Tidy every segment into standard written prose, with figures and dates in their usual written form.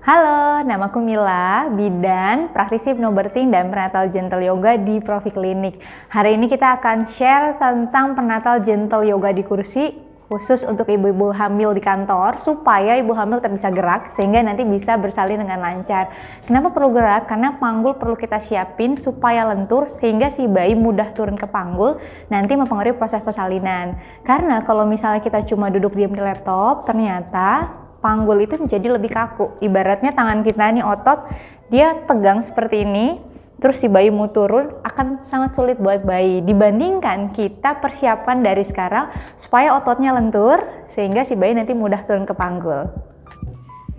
Halo, namaku Mila, bidan, praktisi hypnobirthing dan prenatal gentle yoga di Profi Klinik. Hari ini kita akan share tentang prenatal gentle yoga di kursi, khusus untuk ibu-ibu hamil di kantor, supaya ibu hamil tetap bisa gerak, sehingga nanti bisa bersalin dengan lancar. Kenapa perlu gerak? Karena panggul perlu kita siapin supaya lentur, sehingga si bayi mudah turun ke panggul, nanti mempengaruhi proses persalinan. Karena kalau misalnya kita cuma duduk diam di laptop, ternyata panggul itu menjadi lebih kaku. Ibaratnya tangan kita nih otot, dia tegang seperti ini, terus si bayi mau turun akan sangat sulit buat bayi. Dibandingkan kita persiapan dari sekarang supaya ototnya lentur, sehingga si bayi nanti mudah turun ke panggul.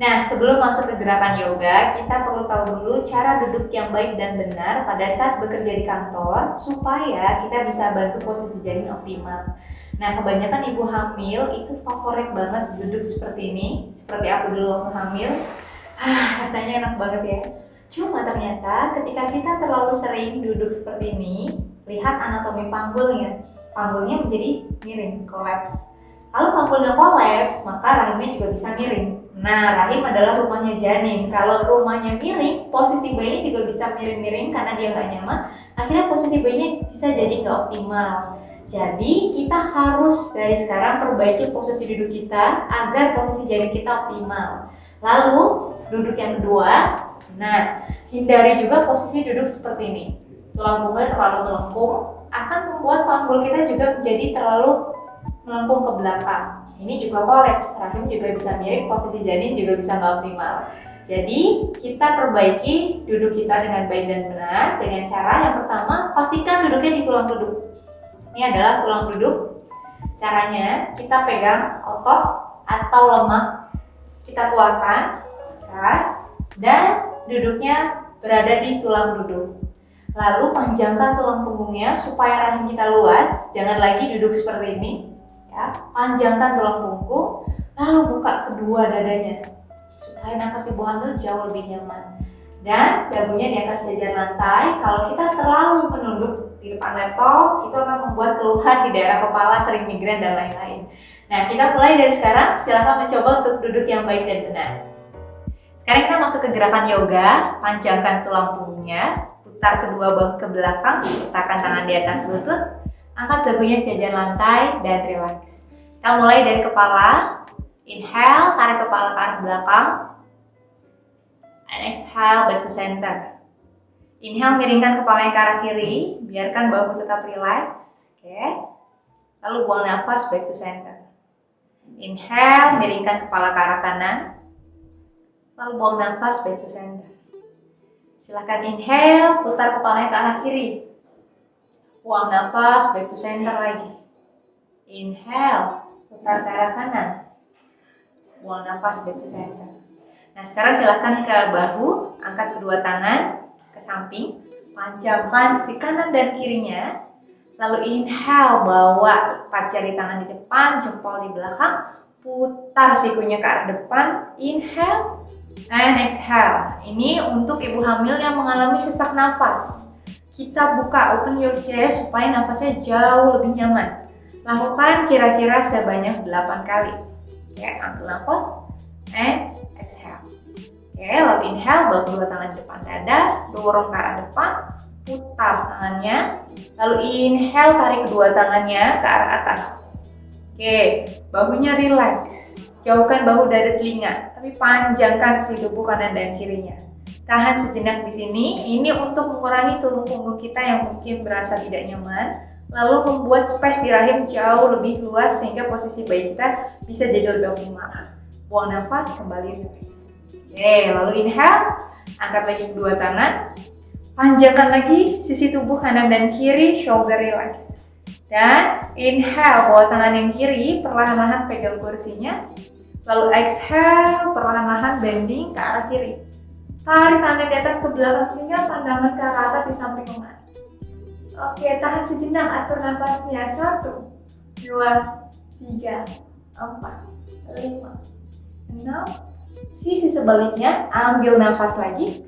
Nah, sebelum masuk ke gerakan yoga, kita perlu tahu dulu cara duduk yang baik dan benar pada saat bekerja di kantor, supaya kita bisa bantu posisi janin optimal. Nah, kebanyakan ibu hamil itu favorit banget duduk seperti ini, seperti aku dulu waktu hamil. Rasanya enak banget ya. Cuma ternyata ketika kita terlalu sering duduk seperti ini, lihat anatomi panggulnya. Panggulnya menjadi miring, kolaps. Kalau panggulnya kolaps, maka rahimnya juga bisa miring. Nah, rahim adalah rumahnya janin. Kalau rumahnya miring, posisi bayinya juga bisa miring-miring karena dia nggak nyaman. Akhirnya posisi bayinya bisa jadi nggak optimal. Jadi kita harus dari sekarang perbaiki posisi duduk kita agar posisi janin kita optimal. Lalu duduk yang kedua, nah hindari juga posisi duduk seperti ini. Tulang punggungnya terlalu melengkung akan membuat panggul kita juga menjadi terlalu melengkung ke belakang. Ini juga kolaps, rahim juga bisa miring, posisi janin juga bisa nggak optimal. Jadi kita perbaiki duduk kita dengan baik dan benar dengan cara yang pertama, pastikan duduknya di tulang duduk. Ini adalah tulang duduk. Caranya kita pegang otot atau lemak, kita keluarkan, dan duduknya berada di tulang duduk. Lalu panjangkan tulang punggungnya supaya rahim kita luas, jangan lagi duduk seperti ini. Ya, panjangkan tulang punggung, lalu buka kedua dadanya supaya nafas ibu hamil jauh lebih nyaman. Dan dagunya di atas sejajar lantai. Kalau kita terlalu menunduk di depan laptop, itu akan membuat keluhan di daerah kepala, sering migrain dan lain-lain. Nah, kita mulai dari sekarang. Silakan mencoba untuk duduk yang baik dan benar. Sekarang kita masuk ke gerakan yoga. Panjangkan tulang punggungnya, putar kedua bahu ke belakang, letakkan tangan di atas lutut, angkat dagunya sejajar lantai dan rileks. Kita mulai dari kepala. Inhale, tarik kepala ke arah belakang. And exhale, back to center. Inhale, miringkan kepalanya ke arah kiri, biarkan bahu tetap rileks. Oke. Lalu buang nafas, back to center. Inhale, miringkan kepala ke arah kanan. Lalu buang nafas, back to center. Silakan inhale, putar kepalanya ke arah kiri. Buang nafas, back to center lagi. Inhale, putar ke arah kanan. Buang nafas, back to center. Nah, sekarang silakan ke bahu, angkat kedua tangan ke samping, panjangkan sisi kanan dan kirinya. Lalu inhale, bawa 4 jari tangan di depan, jempol di belakang, putar sikunya ke arah depan. Inhale and exhale. Ini untuk ibu hamil yang mengalami sesak nafas. Kita buka, open your chest supaya nafasnya jauh lebih nyaman. Lakukan kira-kira sebanyak 8 kali. Oke, ambil nafas and exhale. Oke, lalu inhale, bawa kedua tangan di depan dada, dorong ke arah depan, putar tangannya. Lalu inhale, tarik kedua tangannya ke arah atas. Oke, bahunya rileks. Jauhkan bahu dari telinga, tapi panjangkan sisi tubuh kanan dan kirinya. Tahan sejenak di sini. Ini untuk mengurangi tulang punggung kita yang mungkin berasa tidak nyaman, lalu membuat space di rahim jauh lebih luas sehingga posisi bayi kita bisa jadi lebih optimal. Buang nafas, kembali rileks. Oke, lalu inhale, angkat lagi kedua tangan, panjangkan lagi sisi tubuh kanan dan kiri, shoulder relax. Dan inhale, bawa tangan yang kiri, perlahan-lahan pegang kursinya. Lalu exhale, perlahan-lahan bending ke arah kiri. Tarik tangan di atas ke belakang sehingga pandangan ke arah atas di samping lemah. Oke, tahan sejenak, atur nafasnya. 1, 2, 3, 4, 5, 6. Sisi sebaliknya, ambil nafas lagi,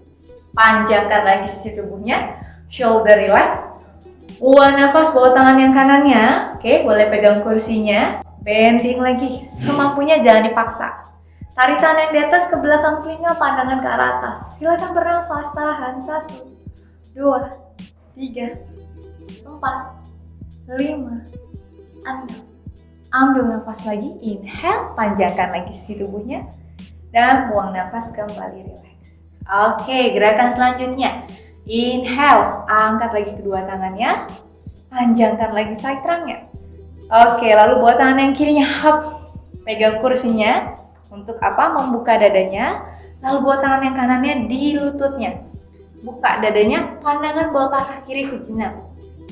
panjangkan lagi sisi tubuhnya, shoulder relax. Buang nafas, bawa tangan yang kanannya, oke, boleh pegang kursinya, bending lagi, semampunya jangan dipaksa. Tarik tangan yang di atas ke belakang telinga, pandangan ke arah atas. Silakan bernafas, tahan. 1, 2, 3, 4, 5, 6. Ambil nafas lagi, inhale, panjangkan lagi si tubuhnya. Dan buang nafas, kembali relax. Oke, gerakan selanjutnya. Inhale, angkat lagi kedua tangannya. Panjangkan lagi side trunk-nya. Oke, lalu buat tangan yang kirinya, pegang kursinya. Untuk apa? Membuka dadanya. Lalu buat tangan yang kanannya di lututnya. Buka dadanya, pandangan bawa ke arah kiri sejenak.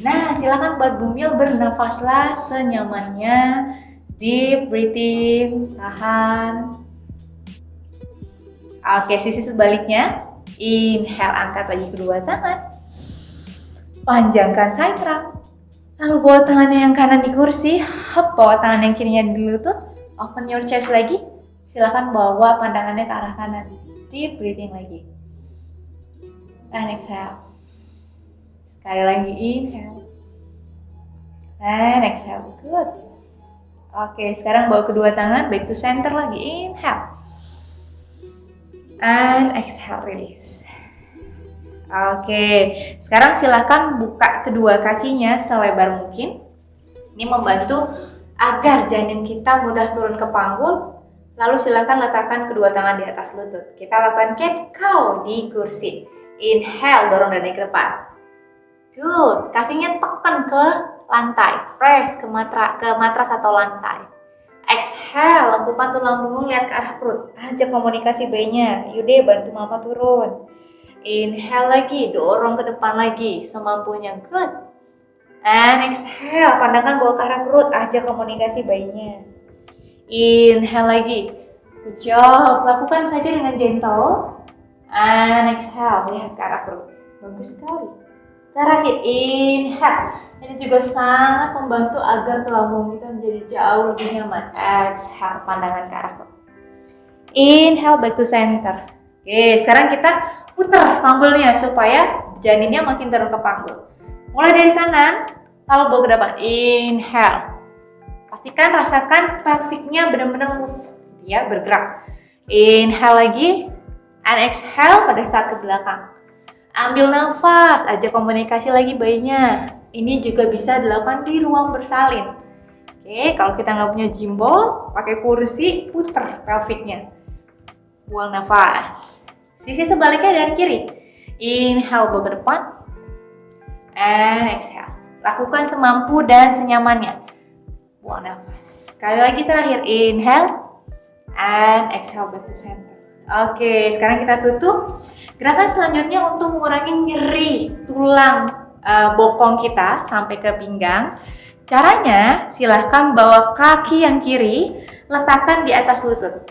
Nah, silakan buat Bumil bernafaslah senyamannya. Deep breathing, tahan. Oke, sisi sebaliknya. Inhale, angkat lagi kedua tangan. Panjangkan side trunk. Lalu bawa tangannya yang kanan di kursi. Bawa tangan yang kirinya di lutut. Open your chest lagi. Silakan bawa pandangannya ke arah kanan. Deep breathing lagi. And exhale. Sekali lagi inhale. And exhale. Good. Oke, sekarang bawa kedua tangan back to center lagi. Inhale. And exhale, release. Oke, sekarang silakan buka kedua kakinya selebar mungkin. Ini membantu agar janin kita mudah turun ke panggul. Lalu silakan letakkan kedua tangan di atas lutut. Kita lakukan cat cow di kursi. Inhale, dorong dadanya ke depan. Good. Kakinya tekan ke lantai. Press ke matras atau lantai. Exhale, lengkupkan tulang punggung, lihat ke arah perut. Ajak komunikasi bayinya. Yude, bantu mama turun. Inhale lagi, dorong ke depan lagi semampunya. Good. And exhale, pandangkan bawa ke arah perut. Ajak komunikasi bayinya. Inhale lagi. Good job. Lakukan saja dengan gentle. And exhale, lihat ke arah perut. Bagus sekali. Terakhir, inhale. Ini juga sangat membantu agar lambung kita menjadi jauh lebih nyaman. Exhale, pandangan ke arah perut. Inhale, back to center. Oke, sekarang kita putar panggulnya supaya janinnya makin turun ke panggul. Mulai dari kanan, lalu bawa ke depan. Inhale. Pastikan rasakan pelviknya benar-benar move, dia bergerak. Inhale lagi, and exhale pada saat ke belakang. Ambil nafas, ajak komunikasi lagi bayinya. Ini juga bisa dilakukan di ruang bersalin. Oke, kalau kita nggak punya gimbal, pakai kursi, putar pelviknya. Buang nafas. Sisi sebaliknya dari kiri. Inhale, bawa ke depan. And exhale. Lakukan semampu dan senyamannya. Buang nafas. Sekali lagi terakhir, inhale and exhale back to center. Oke, sekarang kita tutup. Gerakan selanjutnya untuk mengurangi nyeri tulang bokong kita sampai ke pinggang. Caranya, silahkan bawa kaki yang kiri, letakkan di atas lutut.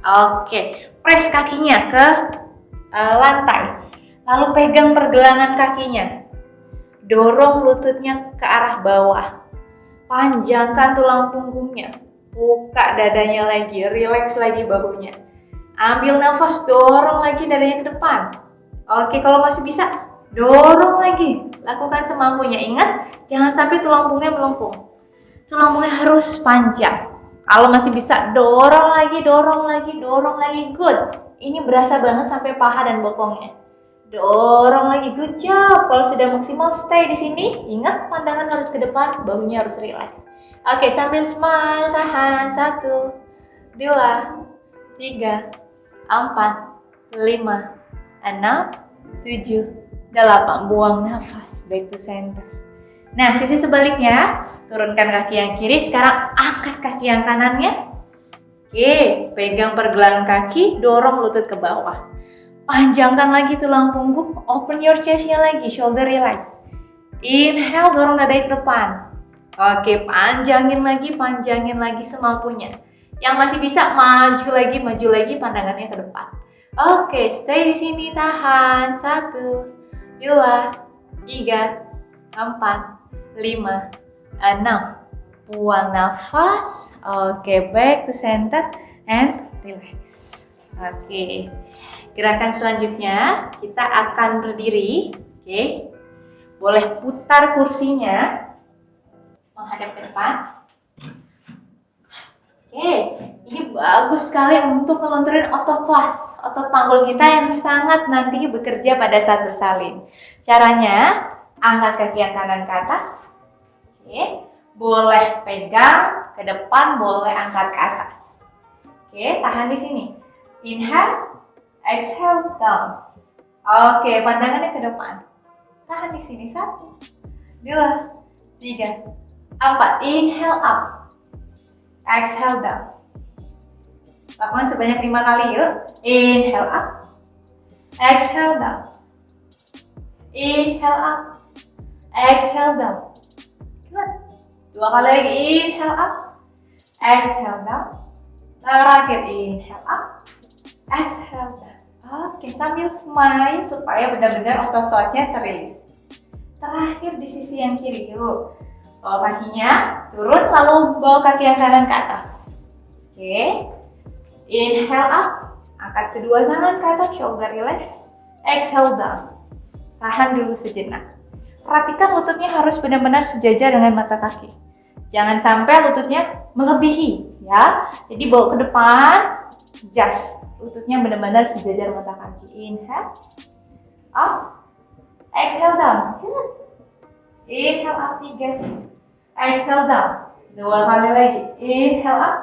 Oke, press kakinya ke lantai. Lalu pegang pergelangan kakinya. Dorong lututnya ke arah bawah. Panjangkan tulang punggungnya, buka dadanya lagi, relax lagi bahunya. Ambil nafas, dorong lagi dadanya ke depan. Oke, kalau masih bisa, dorong lagi. Lakukan semampunya. Ingat, jangan sampai tulang punggungnya melengkung. Tulang punggungnya harus panjang. Kalau masih bisa, dorong lagi, dorong lagi, dorong lagi. Good. Ini berasa banget sampai paha dan bokongnya. Dorong lagi, good job. Kalau sudah maksimal, stay di sini. Ingat, pandangan harus ke depan, bahunya harus relax. Oke, sambil smile, tahan. 1, 2, 3, 4, 5, 6, 7, 8. Buang nafas, back to center. Nah, sisi sebaliknya, turunkan kaki yang kiri. Sekarang angkat kaki yang kanannya. Oke, pegang pergelangan kaki, dorong lutut ke bawah. Panjangkan lagi tulang punggung, open your chest-nya lagi, shoulder relax. Inhale, dorong dada ke depan. Oke, panjangin lagi semampunya. Yang masih bisa, maju lagi, pandangannya ke depan. Oke, stay di sini, tahan. 1, 2, 3, 4, 5, 6. Buang nafas. Oke, back to center and relax. Oke. Gerakan selanjutnya, kita akan berdiri. Oke. Boleh putar kursinya menghadap ke depan. Oke. Ini bagus sekali untuk ngelunturin otot psoas, otot panggul kita yang sangat nanti bekerja pada saat bersalin. Caranya, angkat kaki yang kanan ke atas. Oke, boleh pegang ke depan, boleh angkat ke atas. Oke, tahan di sini. Inhale, exhale, down. Oke, pandangannya ke depan. Tahan di sini. 1, 2, 3, 4. Inhale up. Exhale down. Lakukan sebanyak 5 kali yuk. Inhale up. Exhale down. Inhale up. Exhale down. Good. 2 kali lagi. Inhale up. Exhale down. Terakhir. Inhale up. Exhale down. Oke, sambil smile supaya benar-benar otot psoasnya terilis. Terakhir di sisi yang kiri yuk. Bawa kakinya turun, lalu bawa kaki yang kanan ke atas. Oke. Inhale up, angkat kedua tangan ke atas, shoulder relax. Exhale down. Tahan dulu sejenak. Perhatikan lututnya harus benar-benar sejajar dengan mata kaki. Jangan sampai lututnya melebihi, ya. Jadi bawa ke depan, just. Lututnya benar-benar sejajar mata kaki. Inhale up, exhale down. Good. Inhale up 3. Exhale down. 2 kali lagi. Inhale up.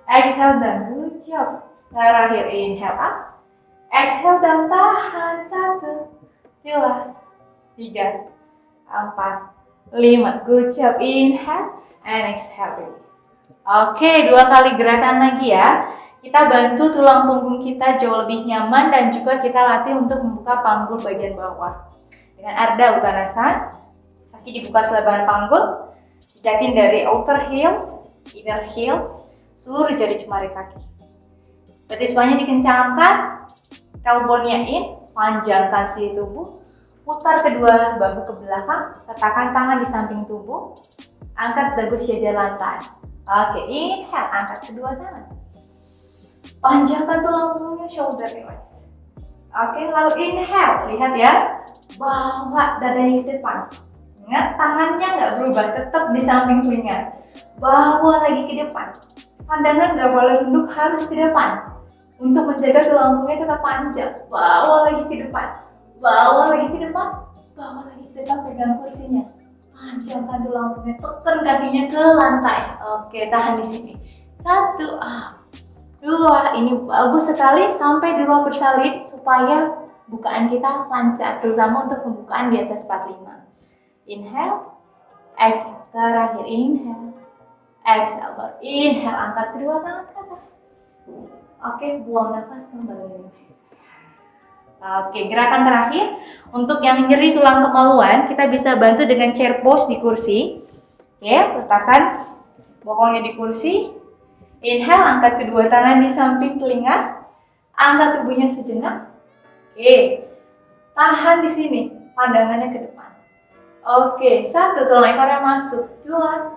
Exhale down. Good job. Terakhir inhale up. Exhale down. Tahan. 1, 2, 3, 4, 5. Good job. Inhale and exhale. Oke, 2 kali gerakan lagi ya. Kita bantu tulang punggung kita jauh lebih nyaman dan juga kita latih untuk membuka panggul bagian bawah. Dengan Ardha Uttanasana, kaki dibuka selebar panggul, jejakin dari outer heels, inner heels, seluruh jari jemari kaki. Betis pahanya dikencangkan, tailbone-nya in, panjangkan sisi tubuh, putar kedua bahu ke belakang, letakkan tangan di samping tubuh, angkat dagu sejajar lantai. Oke, inhale, angkat kedua tangan. Panjangkan tulang punggungnya, shoulder relax. Oke, lalu inhale, lihat ya, bawa dadanya ke depan. Ingat, tangannya nggak berubah, tetap di samping telinga. Bawa lagi ke depan. Pandangan nggak boleh tunduk, harus ke depan. Untuk menjaga tulang punggungnya tetap panjang. Bawa lagi ke depan. Bawa lagi ke depan. Bawa lagi ke depan, pegang kursinya. Panjangkan tulang punggungnya, tekan kakinya ke lantai. Oke, tahan di sini. 1, 2, ini bagus sekali sampai di ruang bersalin supaya bukaan kita lancar, terutama untuk pembukaan di atas 45. Inhale, exhale, terakhir inhale, exhale, baru inhale, angkat kedua tangan ke atas. Oke, buang nafas kembali. Oke, gerakan terakhir untuk yang nyeri tulang kemaluan, kita bisa bantu dengan chair pose di kursi. Oke, letakkan bokongnya di kursi. Inhale, angkat kedua tangan di samping telinga, angkat tubuhnya sejenak. Oke, tahan di sini, pandangannya ke depan. Oke, 1, tulang ekornya masuk. 2,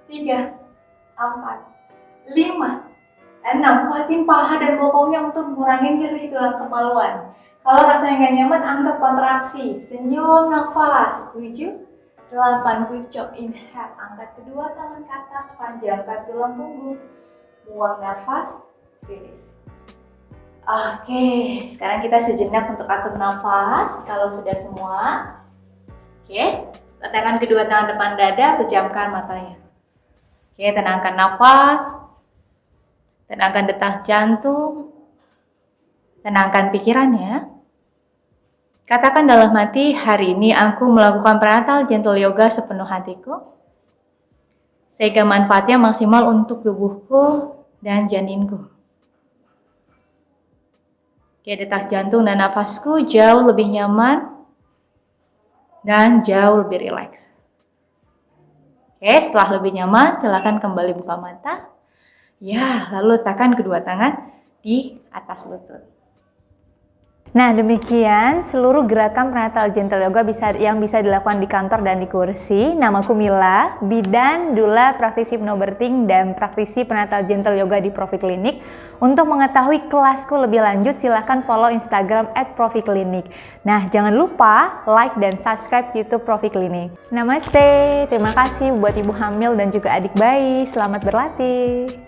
3, 4, 5, 6. Kuatin paha dan bokongnya untuk ngurangin nyeri tulang kemaluan. Kalau rasanya nggak nyaman, angkat kontraksi. Senyum, nafas. 7, 8, good job. Inhale, angkat kedua tangan ke atas, panjangkan tulang punggung. Buang nafas, release. Oke, sekarang kita sejenak untuk atur nafas. Kalau sudah semua, oke, letakkan kedua tangan depan dada, pejamkan matanya. Oke, tenangkan nafas, tenangkan detak jantung, tenangkan pikirannya. Katakan dalam hati, hari ini aku melakukan prenatal gentle yoga sepenuh hatiku, sehingga manfaatnya maksimal untuk tubuhku dan janinku. Oke, detak jantung dan nafasku jauh lebih nyaman dan jauh lebih rileks. Oke, setelah lebih nyaman, silakan kembali buka mata. Ya, lalu letakkan kedua tangan di atas lutut. Nah, demikian seluruh gerakan prenatal gentle yoga yang bisa dilakukan di kantor dan di kursi. Namaku Mila, bidan, doula, praktisi hypnobirthing, dan praktisi prenatal gentle yoga di Profi Klinik. Untuk mengetahui kelasku lebih lanjut, silahkan follow Instagram @profiklinik. Nah, jangan lupa like dan subscribe YouTube Profi Klinik. Namaste, terima kasih buat ibu hamil dan juga adik bayi. Selamat berlatih.